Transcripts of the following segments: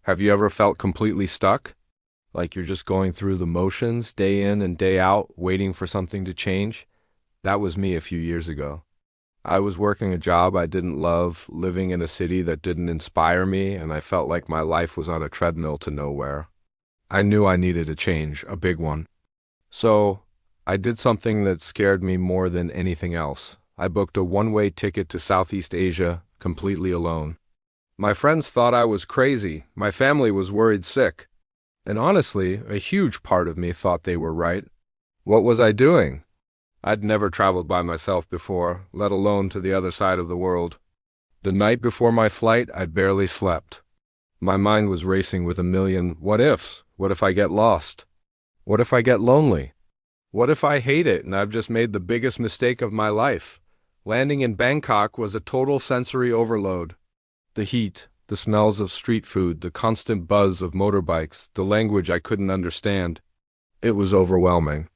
Have you ever felt completely stuck? Like you're just going through the motions day in and day out, waiting for something to change? That was me a few years ago. I was working a job I didn't love, living in a city that didn't inspire me, and I felt like my life was on a treadmill to nowhere. I knew I needed a change, a big one. So, I did something that scared me more than anything else. I booked a one-way ticket to Southeast Asia, completely alone. My friends thought I was crazy. My family was worried sick. And honestly, a huge part of me thought they were right. What was I doing? I'd never traveled by myself before, let alone to the other side of the world. The night before my flight, I'd barely slept. My mind was racing with a million what-ifs. What if I get lost? What if I get lonely? What if I hate it and I've just made the biggest mistake of my life? Landing in Bangkok was a total sensory overload. The heat, the smells of street food, the constant buzz of motorbikes, the language I couldn't understand. It was overwhelming.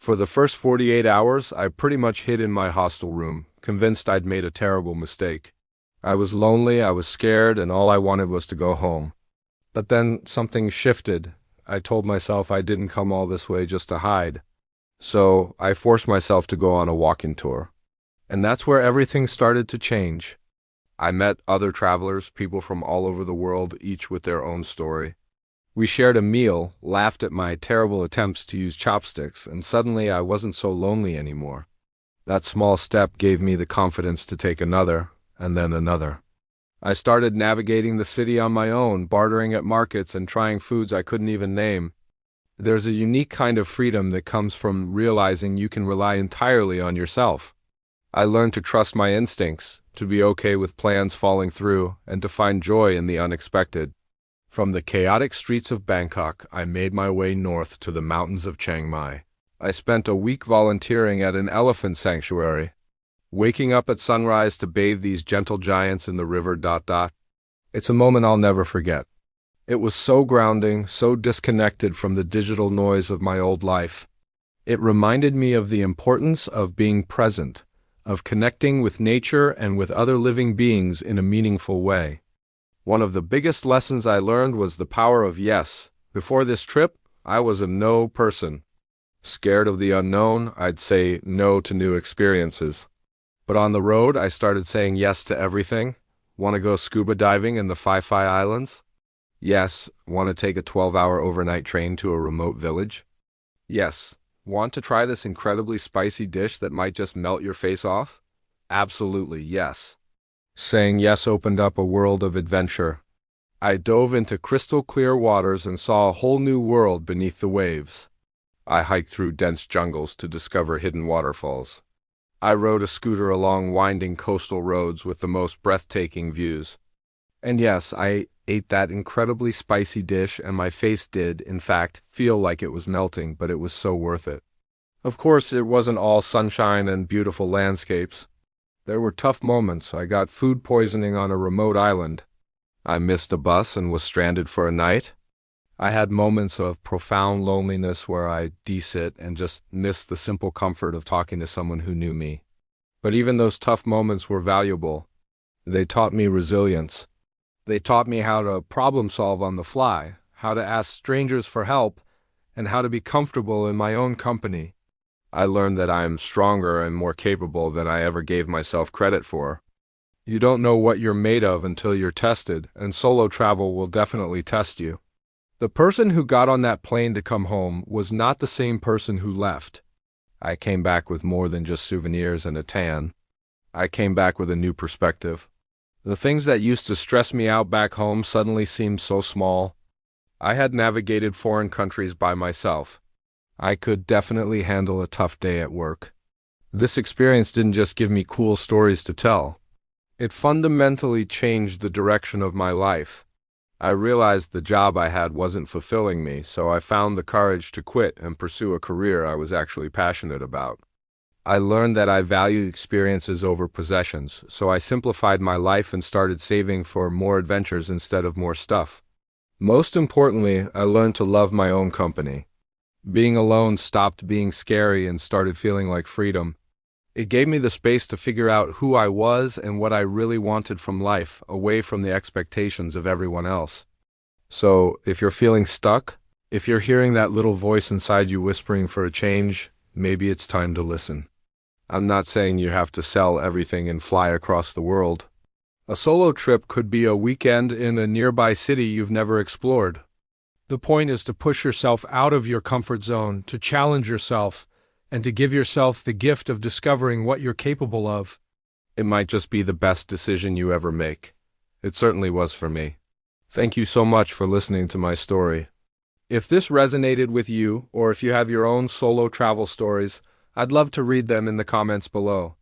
For the first 48 hours, I pretty much hid in my hostel room, convinced I'd made a terrible mistake. I was lonely, I was scared, and all I wanted was to go home. But then something shifted. I told myself I didn't come all this way just to hide. So I forced myself to go on a walking tour. And that's where everything started to change. I met other travelers, people from all over the world, each with their own story. We shared a meal, laughed at my terrible attempts to use chopsticks, and suddenly I wasn't so lonely anymore. That small step gave me the confidence to take another, and then another. I started navigating the city on my own, bartering at markets and trying foods I couldn't even name. There's a unique kind of freedom that comes from realizing you can rely entirely on yourself. I learned to trust my instincts, to be okay with plans falling through, and to find joy in the unexpected. From the chaotic streets of Bangkok, I made my way north to the mountains of Chiang Mai. I spent a week volunteering at an elephant sanctuary, waking up at sunrise to bathe these gentle giants in the river. It's a moment I'll never forget. It was so grounding, so disconnected from the digital noise of my old life. It reminded me of the importance of being present, of connecting with nature and with other living beings in a meaningful way. One of the biggest lessons I learned was the power of yes. Before this trip, I was a no person. Scared of the unknown, I'd say no to new experiences. But on the road, I started saying yes to everything. Want to go scuba diving in the Phi Phi Islands? Yes. Want to take a 12-hour overnight train to a remote village? Yes. Want to try this incredibly spicy dish that might just melt your face off? Absolutely, yes. Saying yes opened up a world of adventure. I dove into crystal clear waters and saw a whole new world beneath the waves. I hiked through dense jungles to discover hidden waterfalls. I rode a scooter along winding coastal roads with the most breathtaking views. And yes, I ate that incredibly spicy dish, and my face did, in fact, feel like it was melting, but it was so worth it. Of course, it wasn't all sunshine and beautiful landscapes. There were tough moments. I got food poisoning on a remote island. I missed a bus and was stranded for a night. I had moments of profound loneliness where I de-sit and just missed the simple comfort of talking to someone who knew me. But even those tough moments were valuable. They taught me resilience. They taught me how to problem solve on the fly, how to ask strangers for help, and how to be comfortable in my own company. I learned that I am stronger and more capable than I ever gave myself credit for. You don't know what you're made of until you're tested, and solo travel will definitely test you. The person who got on that plane to come home was not the same person who left. I came back with more than just souvenirs and a tan. I came back with a new perspective. The things that used to stress me out back home suddenly seemed so small. I had navigated foreign countries by myself. I could definitely handle a tough day at work. This experience didn't just give me cool stories to tell. It fundamentally changed the direction of my life. I realized the job I had wasn't fulfilling me, so I found the courage to quit and pursue a career I was actually passionate about. I learned that I value experiences over possessions, so I simplified my life and started saving for more adventures instead of more stuff. Most importantly, I learned to love my own company. Being alone stopped being scary and started feeling like freedom. It gave me the space to figure out who I was and what I really wanted from life, away from the expectations of everyone else. So, if you're feeling stuck, if you're hearing that little voice inside you whispering for a change, maybe it's time to listen. I'm not saying you have to sell everything and fly across the world. A solo trip could be a weekend in a nearby city you've never explored. The point is to push yourself out of your comfort zone, to challenge yourself, and to give yourself the gift of discovering what you're capable of. It might just be the best decision you ever make. It certainly was for me. Thank you so much for listening to my story. If this resonated with you, or if you have your own solo travel stories, I'd love to read them in the comments below.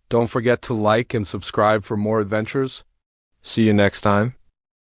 Don't forget to like and subscribe for more adventures. See you next time.